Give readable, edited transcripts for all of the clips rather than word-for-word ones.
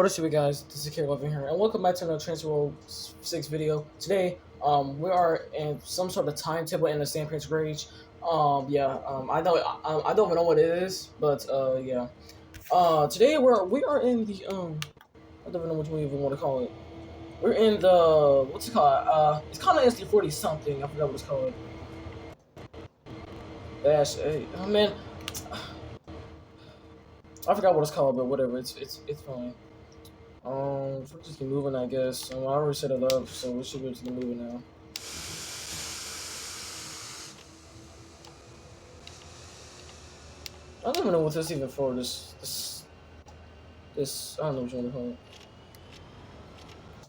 What is up, you guys? This is K Loving here, and welcome back to another Transfer World 6 video. Today, we are in some sort of timetable in the Sand Prince Rage. I don't even know what it is, but yeah. Today we are in the I don't even know what we even want to call it. We're in the what's it called? It's called an SD40 something. I forgot what it's called. Dash 8. Oh man, I forgot what it's called, but whatever. It's fine. So just keep moving, I guess. I already set it up, so we should be able to keep moving now. I don't even know what this even for. This. I don't know what you want to call it.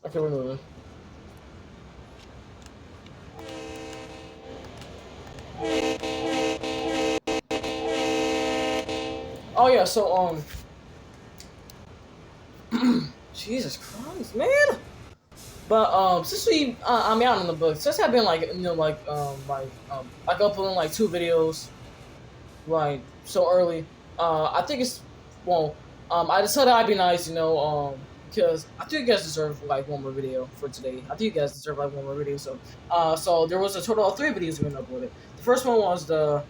Okay, we're moving. Oh yeah, so Jesus Christ, man. But since I'm out in the book, since I've been like uploading like 2 videos, like so early. I think it's well. I decided I'd be nice, because I think you guys deserve like one more video for today. I think you guys deserve like one more video. So there was a total of 3 videos being uploaded. The first one was the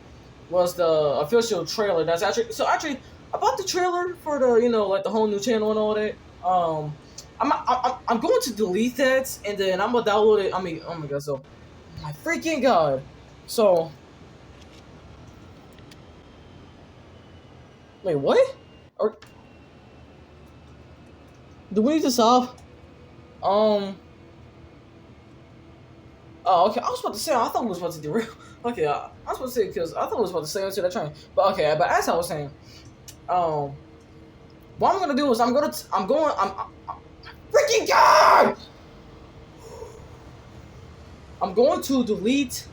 official trailer. That's actually I bought the trailer for the like the whole new channel and all that. I'm going to delete that and then I'm gonna download it. I mean, oh my god, so my freaking god, so. Wait, what? Or do we need to solve? Oh, okay. I was about to say. I thought we was about to do real. Okay, I was about to say because I thought we was about to say into that train. But okay, but as I was saying, what I'm gonna do is I'm freaking god! I'm going to delete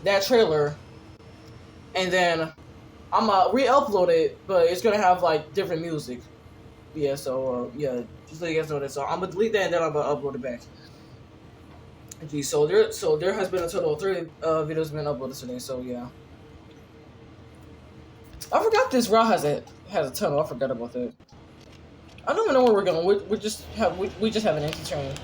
that trailer, and then I'm gonna re-upload it, but it's gonna have like different music. Yeah, so yeah, just so you guys know that. So I'm gonna delete that and then I'm gonna upload it back. Okay, so there has been a total of 3 videos been uploaded today. So yeah, I forgot this route has a tunnel. I forgot about that. I don't even know where we're going. We just have an empty train.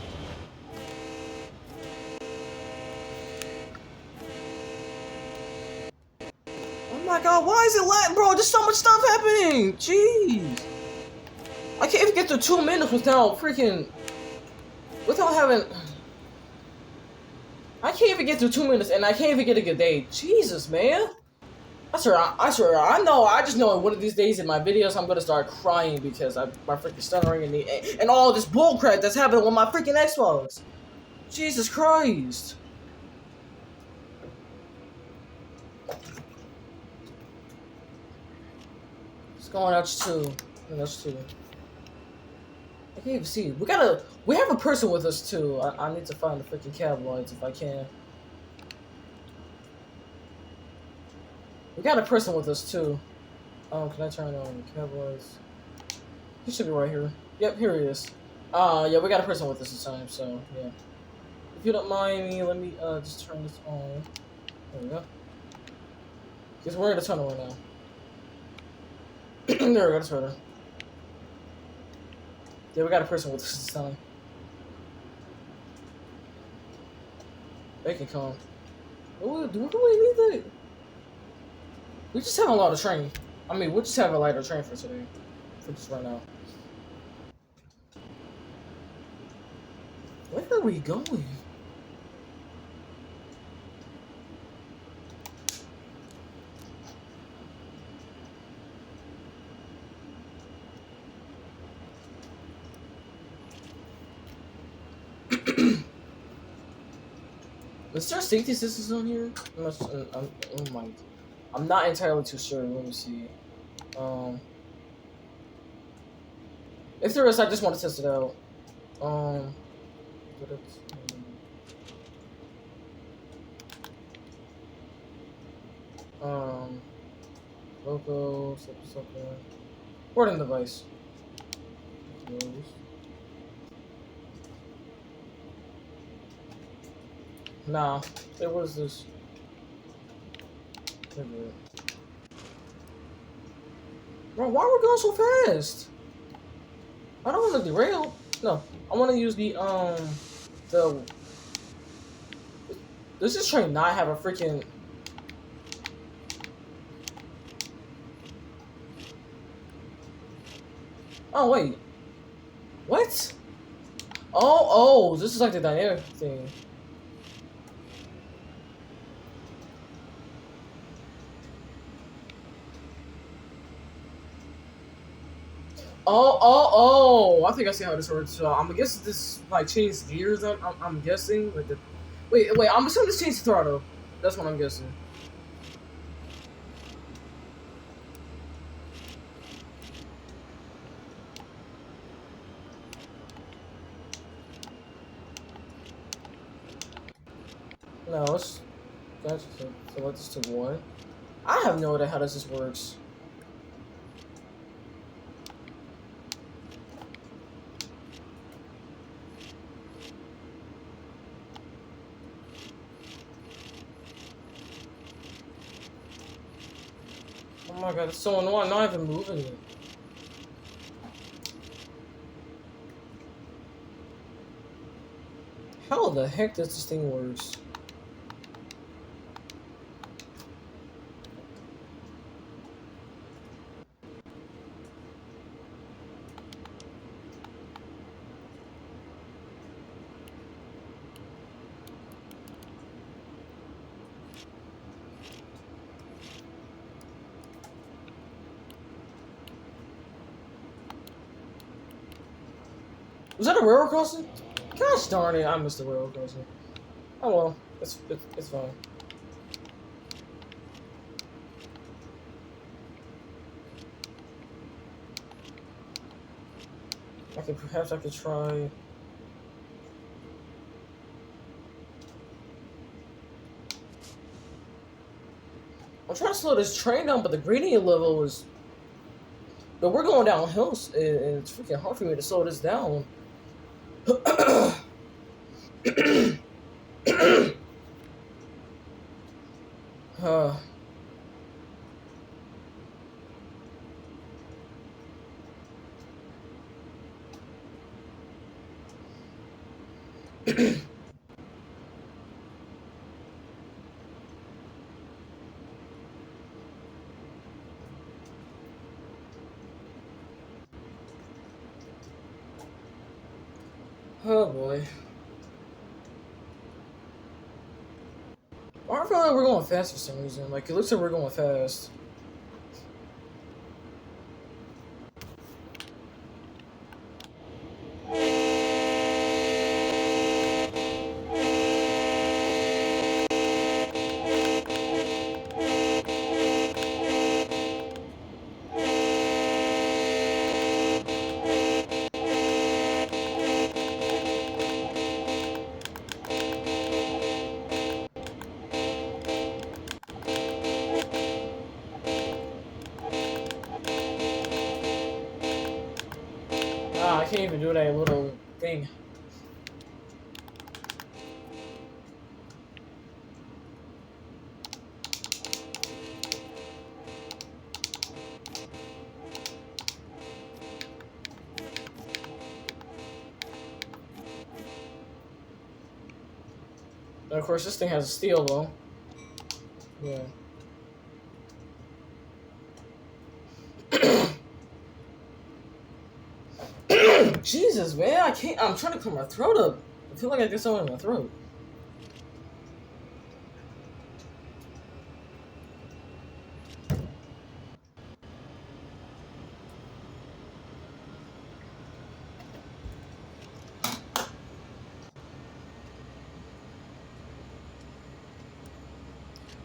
Oh my god, why is it lagging, bro? There's so much stuff happening. Jeez. I can't even get to 2 minutes without having. I can't even get to 2 minutes, and I can't even get a good day. Jesus, man. I swear. I know. I just know one of these days in my videos, I'm gonna start crying because my freaking stuttering and all this bullcrap that's happening with my freaking Xbox. Jesus Christ. It's going out too. That's too. I can't even see. We have a person with us too. I need to find the freaking cab lights if I can. We got a person with us too. Oh, can I turn on the cab lights? He should be right here. Yep, here he is. Yeah, we got a person with us this time, so yeah. If you don't mind me, let me just turn this on. There we go. Because we're in the tunnel right now. There we go, that's better. Yeah, we got a person with us this time. They can come. Do we really need that? We just have a lot of train. I mean, we just have a lighter train for today. For just right now. Where are we going? Is there safety systems on here? Oh my. I'm not entirely too sure. Let me see. If there is, I just want to test it out. Logo, something. Boarding device. Nah. Hey, what is this? Bro, why are we going so fast? I don't want to derail. No, I want to use the. Does this train not have a freaking? Oh wait, what? Oh, this is like the dynamic thing. Oh! I think I see how this works. So I'm guessing this like changes gears. I'm guessing like the. Wait. I'm assuming this changes throttle. That's what I'm guessing. No, let's. Gotcha. So let this to one. I have no idea how this works. Oh my god, it's so annoying. I'm not even moving it. How the heck does this thing works? Was that a railroad crossing? Gosh darn it, I missed the railroad crossing. Oh well, it's fine. Perhaps I could try. I'm trying to slow this train down, but the gradient level is. But we're going down hills, and it's freaking hard for me to slow this down. uh. Oh boy. I feel like we're going fast for some reason. Like, it looks like we're going fast. Ah, I can't even do that little thing. And of course, this thing has a steel though. Yeah. Jesus, man, I can't. I'm trying to clear my throat up. I feel like I get something in my throat.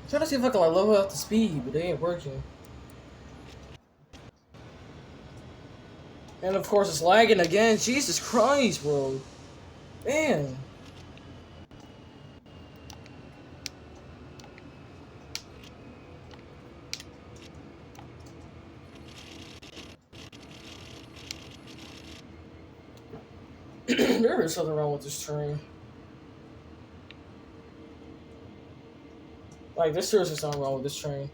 I'm trying to see if I can like level out the speed, but it ain't working. And of course, it's lagging again. Jesus Christ, bro. Man. There is something wrong with this train. Like, there's seriously something wrong with this train.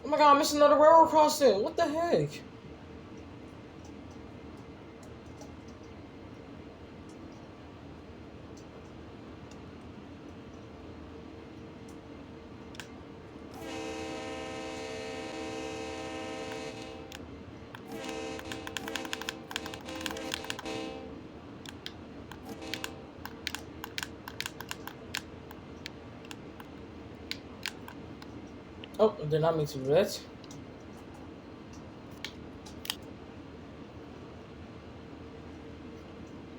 Oh my god, I missed another railroad crossing. What the heck? Oh, did not mean to do that.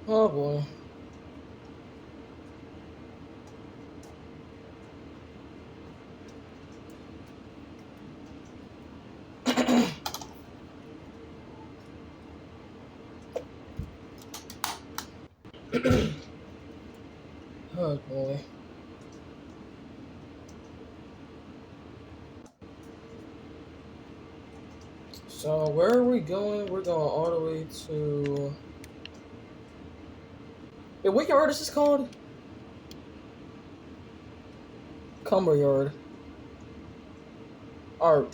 Oh boy. Oh boy. So where are we going? We're going all the way to. Wait, what yard is this called? Cumber Yard. Or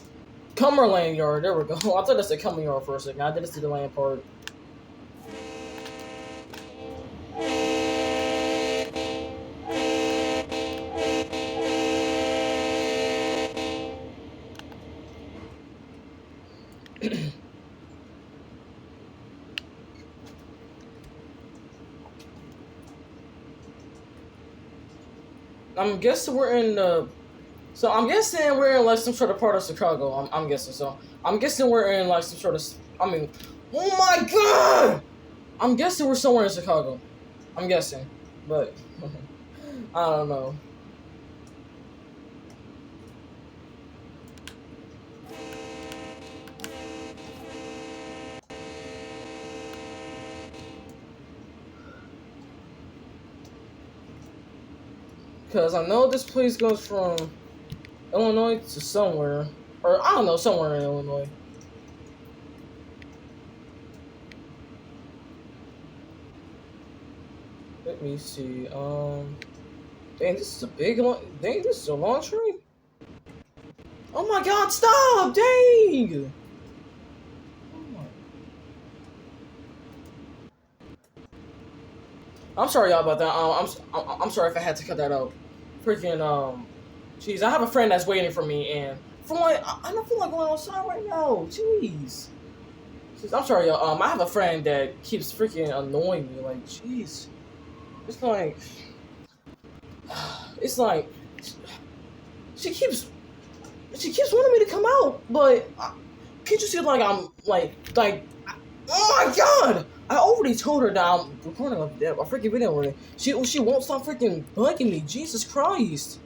Cumberland Yard. There we go. I thought that's the Cumber Yard for a second. I didn't see the land part. I'm guessing we're in the. So I'm guessing we're in like some sort of part of Chicago. I'm guessing so. I'm guessing we're in like some sort of. I mean, oh my god! I'm guessing we're somewhere in Chicago. I'm guessing, but I don't know. Because I know this place goes from Illinois to somewhere. Or, I don't know, somewhere in Illinois. Let me see. Dang, this is a big one. Dang, this is a long train. Oh my god, stop! Dang! I'm sorry, y'all, about that. I'm sorry if I had to cut that out. Freaking, jeez, I have a friend that's waiting for me, and from like, I don't feel like going outside right now. Jeez. I'm sorry, y'all. I have a friend that keeps freaking annoying me. Like, jeez. It's like, she keeps wanting me to come out, but can't you see like I'm like, oh my god! I already told her that I'm recording a freaking video already. She won't stop freaking bugging me. Jesus Christ!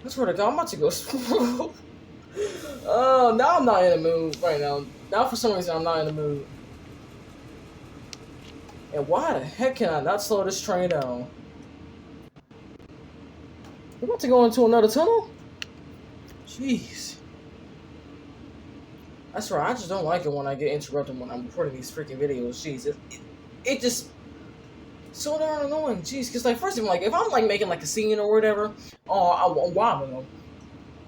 I swear to God, I'm about to go. Now I'm not in the mood right now. Now for some reason I'm not in the mood. And why the heck can I not slow this train down? We're about to go into another tunnel? Jeez. I swear, I just don't like it when I get interrupted when I'm recording these freaking videos. Jeez, it just so darn annoying. Jeez, because like first of all, like if I'm like making like a scene or whatever, wow,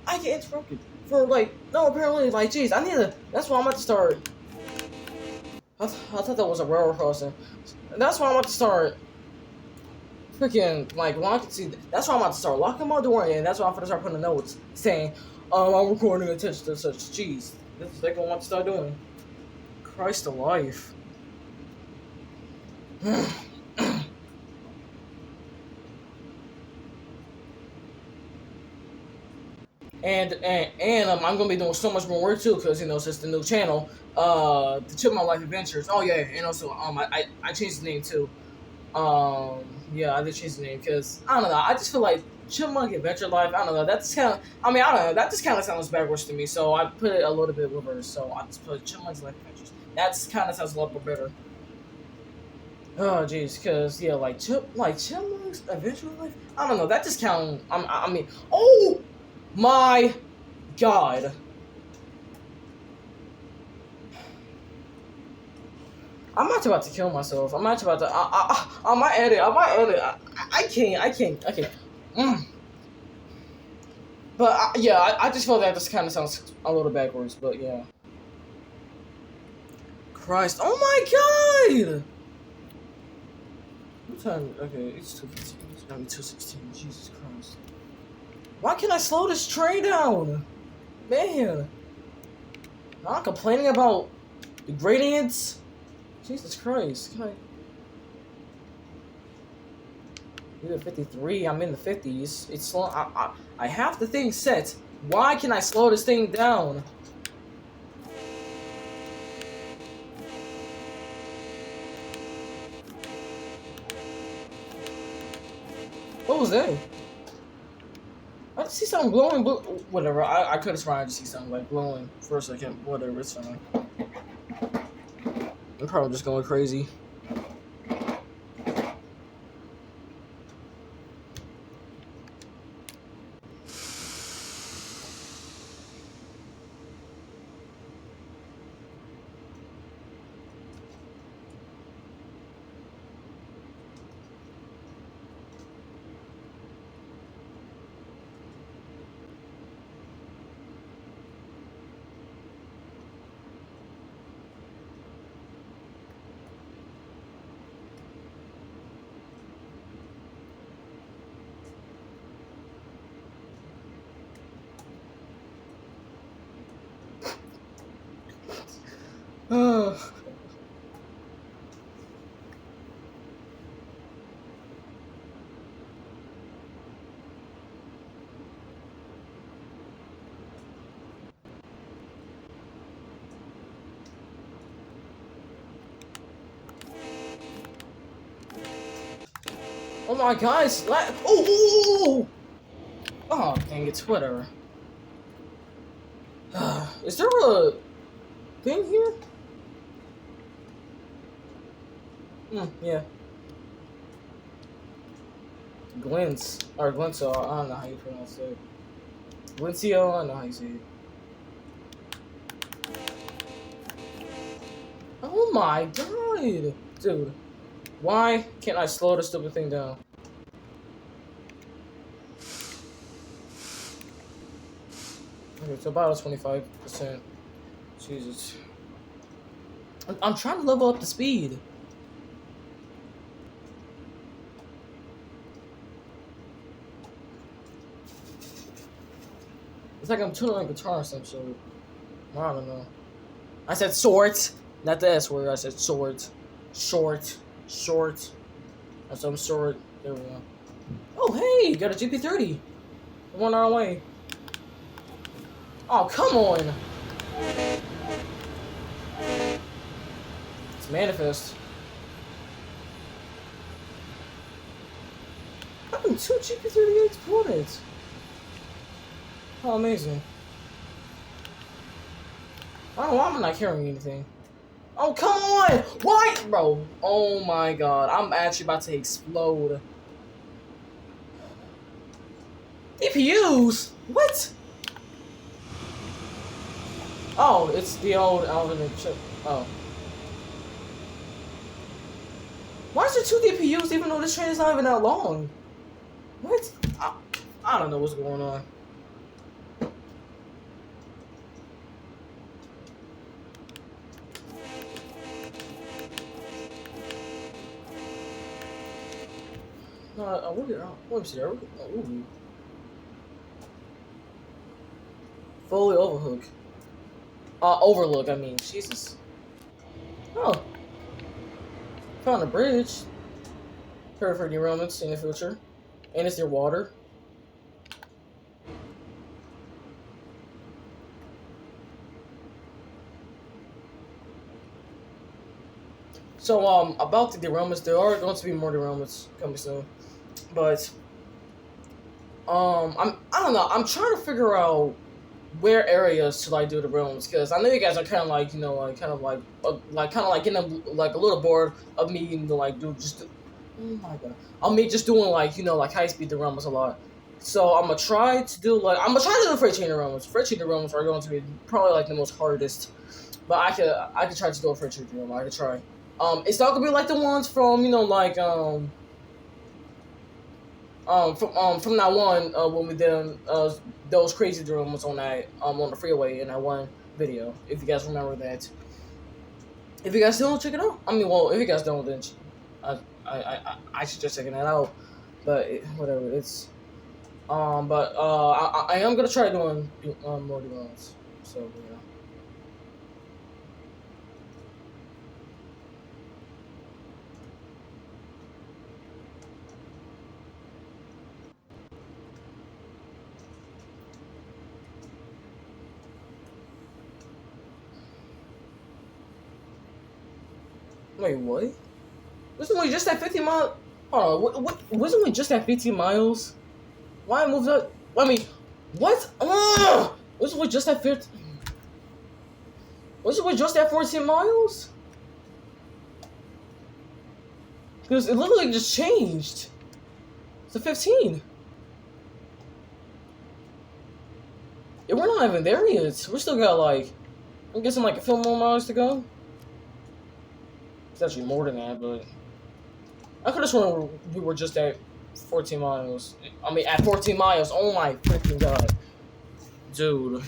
I get interrupted for like no apparently like jeez, I need to. That's why I'm about to start. I thought that was a railroad crossing. That's why I'm about to start. Freaking like locking. See, that's why I'm about to start locking my door, and that's why I'm gonna start putting notes saying, I'm recording attention to such. Jeez. This is what I want to start doing. Christ alive. and I'm gonna be doing so much more work too, because you know since the new channel, the Chipmunk Life Adventures. Oh yeah, and also I changed the name too. Yeah, I did change the name because I don't know. I just feel like Chipmunk Adventure Life. I don't know. That's kind of. I mean, I don't know. That just kind of sounds backwards to me. So I put it a little bit reverse. So I just put Chipmunk's Life Adventures. That's kind of sounds a lot more better. Oh jeez, because yeah, like Chipmunk's Adventure Life. I don't know. That just kind of. I mean, oh my god. I'm not about to kill myself. I'm not about to. I might edit. I can't. But yeah, I just feel that this kind of sounds a little backwards. But yeah. Christ! Oh my God! What time? Okay, it's 2:15. It's gonna be 2:16. Jesus Christ! Why can't I slow this train down, man? Not complaining about the gradients. Jesus Christ! Can I? You're 53. I'm in the 50s. It's slow. I have the thing set. Why can I slow this thing down? What was that? I just see something glowing, but whatever. I could have sworn I just see something like glowing for a second. Whatever, it's fine. I'm probably just going crazy. Oh my God! It's oh! Oh, dang it! Whatever. Is there a thing here? Yeah. Glints or Glinto. I don't know how you pronounce it. Glintio. I don't know how you say it. Oh my God, dude! Why can't I slow this stupid thing down? Okay, it's about a 25%. Jesus. I'm trying to level up the speed. It's like I'm tuning a guitar or some sort. I don't know. I said swords, not the S word. I said swords. Short. Or some sort. There we go. Oh, hey! Got a GP30. One our way. Oh, come on! It's manifest. Having 2 GP38 opponents. How amazing. I don't know why I'm not carrying anything. Oh, come on! Why? Bro, oh my God. I'm actually about to explode. DPUs? What? Oh, it's the old alternate chip. Oh. Why is there 2 DPUs even though this train is not even that long? What? I don't know what's going on. Let me see. Ooh. Fully overhook. Overlook, I mean. Jesus. Oh. Found a bridge. Perfect for derailments in the future. And it's near water. So, about the derailments, there are going to be more derailments coming soon. But, I don't know. I'm trying to figure out where areas to like do the rooms because I know you guys are kind of like in a like a little bored of me to like do just. Oh my God! Of me just doing like like high speed derailments a lot. So I'm gonna try to do the freight train derailments. Freight train derailments are going to be probably like the most hardest, but I could try to do a freight train derailment. I could try. It's not gonna be like the ones from from that one when we did those crazy drums on that on the freeway in that one video. If you guys remember that. If you guys still don't check it out, I mean, well, if you guys don't, then I suggest checking that out. But whatever, it's but I am gonna try doing more demands. So yeah. Wait, what? Wasn't we just at 50 miles? Hold on, what? Wasn't we just at 15 miles? Why I moved up? I mean, what? Wasn't we just at 50? Wasn't we just at 14 miles? Because it literally just changed to 15. Yeah, we're not even there yet. We still got like, I'm guessing like a few more miles to go. It's actually more than that, but I could have sworn we were just at 14 miles. I mean, at 14 miles. Oh my freaking god, dude!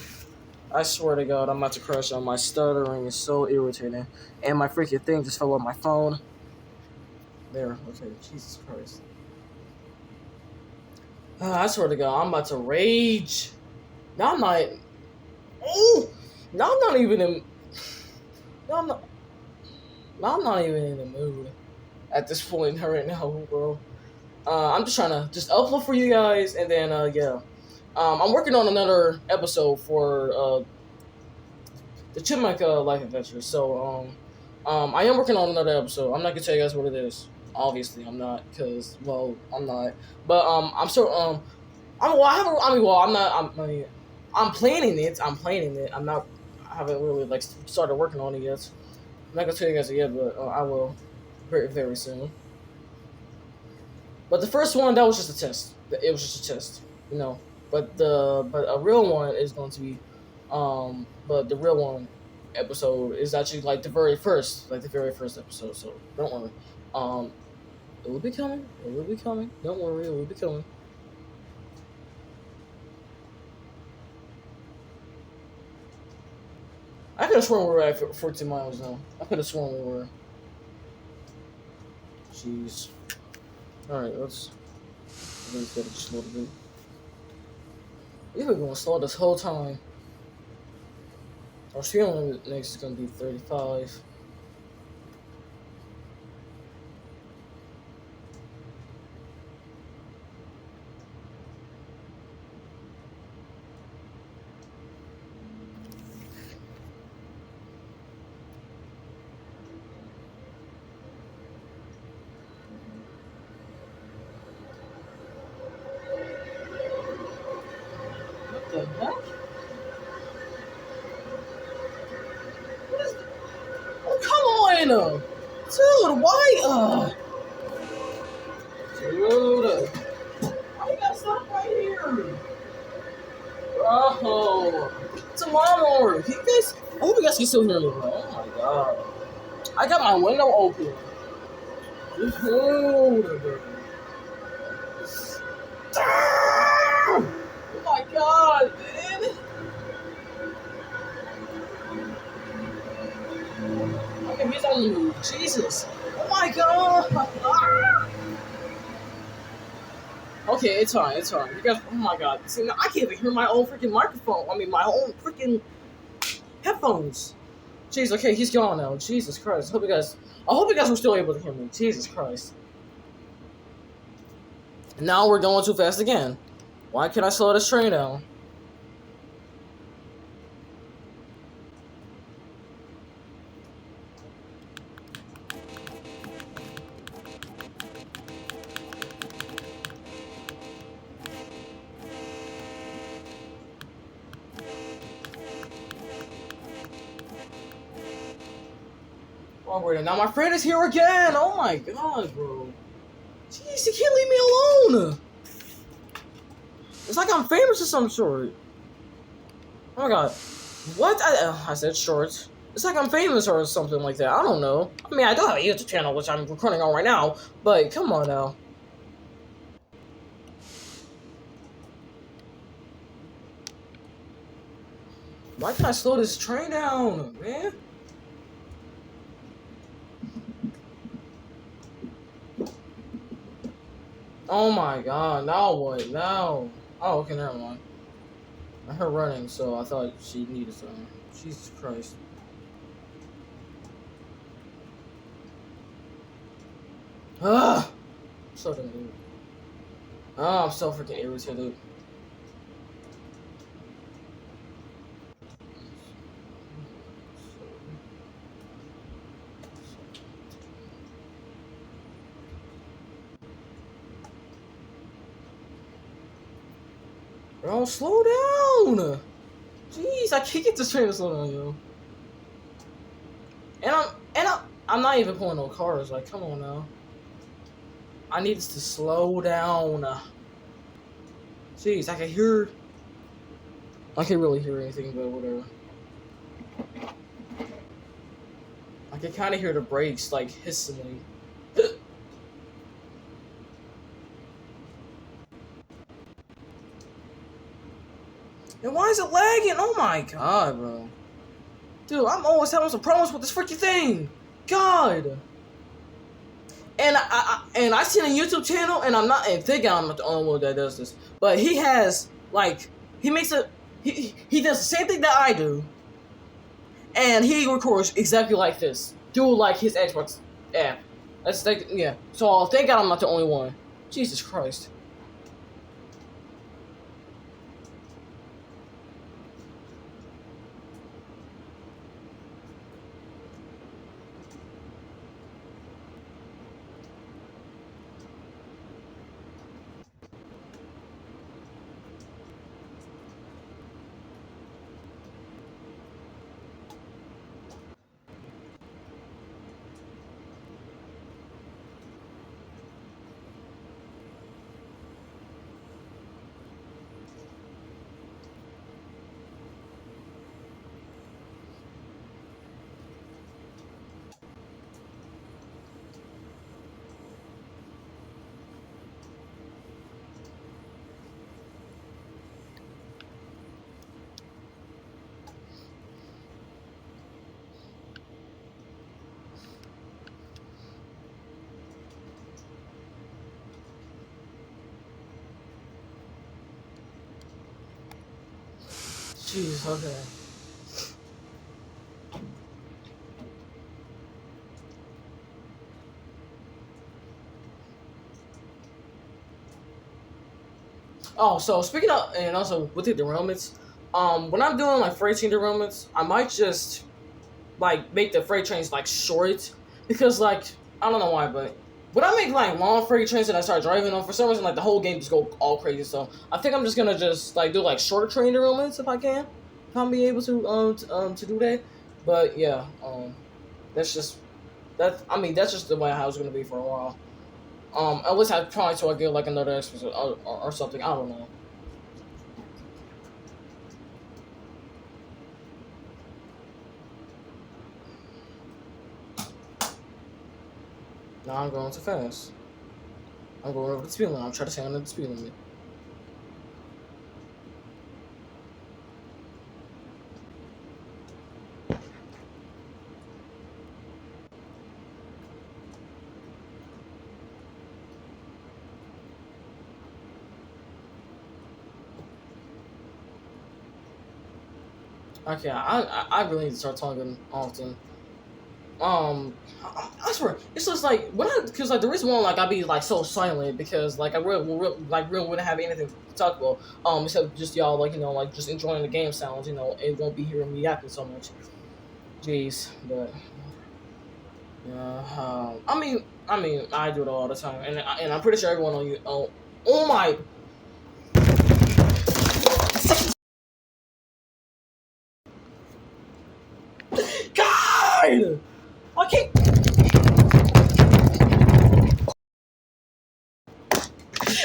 I swear to God, I'm about to crash on. My stuttering is so irritating, and my freaking thing just fell on my phone. There, okay, Jesus Christ. I swear to God, I'm about to rage. Now I'm not. Oh, now I'm not even in. Now I'm not. Now I'm not even in the mood at this point right now, bro. I'm just trying to just upload for you guys, and then yeah. I'm working on another episode for the Chipmunk Life Adventures. So I am working on another episode. I'm not gonna tell you guys what it is. Obviously, I'm not, cause well, I'm not. But I'm sort I'm well. I haven't. I mean, well, I'm not. I'm planning it. I'm planning it. I'm not. I haven't really like started working on it yet. I'm not gonna tell you guys yet, but I will very very soon. But the first one, that was just a test. It was just a test, you know. But a real one is going to be, but the real one episode is actually like the very first episode. So don't worry. It will be coming. It will be coming. Don't worry. It will be coming. I could have sworn we were at 14 miles now. I could have sworn we were. Jeez. Alright, let's get it just a little bit. We've been going slow this whole time. Our speed limit next is going to be 35. What the heck? What is that? Oh, come on! Dude, why? Dude. Why you gotta stop right here? Bro. Tomorrow. You guys, I hope you guys can still hear me, bro. Oh my god. I got my window open. Dude. Oh my god, man. Okay, he's on the move. Jesus. Oh my god. Okay, it's fine, it's fine. You guys, oh my god. See, now I can't even hear my own freaking microphone. I mean, my own freaking headphones. Jeez, okay, he's gone now. Jesus Christ. I hope you guys were still able to hear me. Jesus Christ. Now we're going too fast again. Why can't I slow this train down? Now my friend is here again. Oh my god, bro. Jeez, you can't leave me alone. It's like I'm famous or some sort. Oh my god. What? I said short. It's like I'm famous or something like that. I don't know. I mean, I do have a YouTube channel, which I'm recording on right now. But come on now. Why can't I slow this train down, man? Oh my god, now what? Now. Oh, okay, never mind. I heard running, so I thought she needed something. Jesus Christ. Ah! So damn. Oh, I'm so freaking irritated. Bro, slow down! Jeez, I can't get this train to slow down, yo. I'm not even pulling no cars. Like, come on now. I need this to slow down. Jeez, I can hear. I can't really hear anything, but whatever. I can kind of hear the brakes like hissing. And why is it lagging? Oh my god, bro. Dude, I'm always having some problems with this freaking thing. God. And I seen a YouTube channel, and I'm not thinking I'm not the only one that does this, but he has like he does the same thing that I do, and he records exactly like this through like his Xbox app. That's like yeah. So thank God I'm not the only one. Jesus Christ. Jeez, okay. Oh, so speaking of, and also with the derailments, when I'm doing like freight train derailments, I might just like make the freight trains like short because like I don't know why, but when I make like long freight trains and I start driving them, for some reason like the whole game just go all crazy. So I think I'm just gonna just like do like short train derailments if I can, if I'm be able to do that. But yeah, that's just that's just the way how it's gonna be for a while. At least I try to get like another episode or something. I don't know. Now I'm going too fast. I'm going over the speed limit. I'm trying to stay under the speed limit. Okay, I really need to start talking often. I swear, it's just like when because like the reason why like I be like so silent because like I really wouldn't have anything to talk about except just y'all like like just enjoying the game sounds it won't be hearing me yapping so much. Jeez, but yeah, I mean I do it all the time and I'm pretty sure everyone on you oh my God I can't.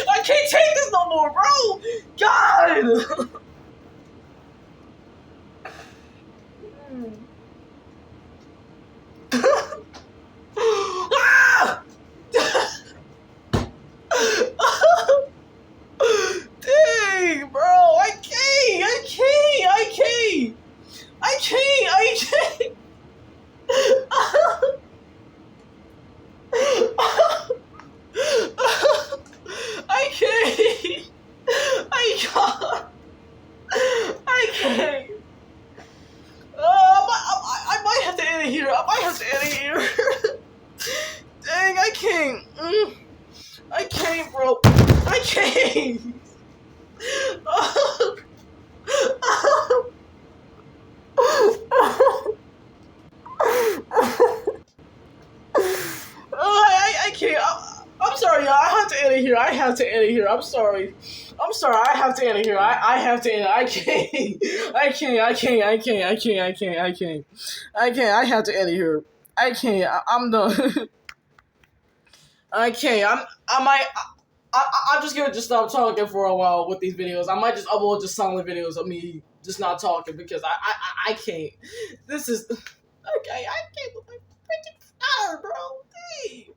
I can't take this no more, bro! God! Ah! Dang, bro! I can't! god! I can't. I might have to end it here. I might have to end it here. Dang, I can't. I can't, bro. I can't. I can't. I'm sorry, y'all. I have to end it here. I have to end it here. I'm sorry. I'm sorry. I have to end it here. I have to end it. I can't. I can't. I can't. I can't. I can't. I can't. I can't. I can't. I have to end it here. I can't. I'm done. I can't. I might. I'm just gonna just stop talking for a while with these videos. I might just upload just silent videos of me just not talking because I can't. This is okay. I can't with my freaking stutter, bro. Dang.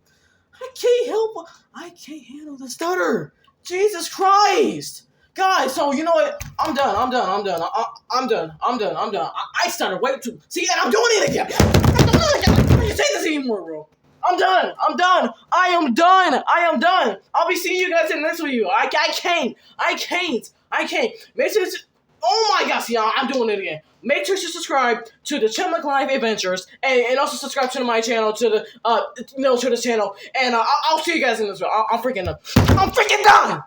I can't help. I can't handle the stutter. Jesus Christ, guys. So you know what? I'm done. I'm done. I'm done. I'm done. I'm done. I'm done. I stutter way too. See, and I'm doing it again. I'm doing it again. I can't say this anymore, bro. I'm done. I'm done. I am done. I am done. I'll be seeing you guys in the next video. I can't. I can't. I can't. Make sure to, oh my gosh, y'all. I'm doing it again. Make sure to subscribe to the Chipmunk Life Adventures and also subscribe to my channel, to the to this channel. And I'll see you guys in this video. I'm freaking done.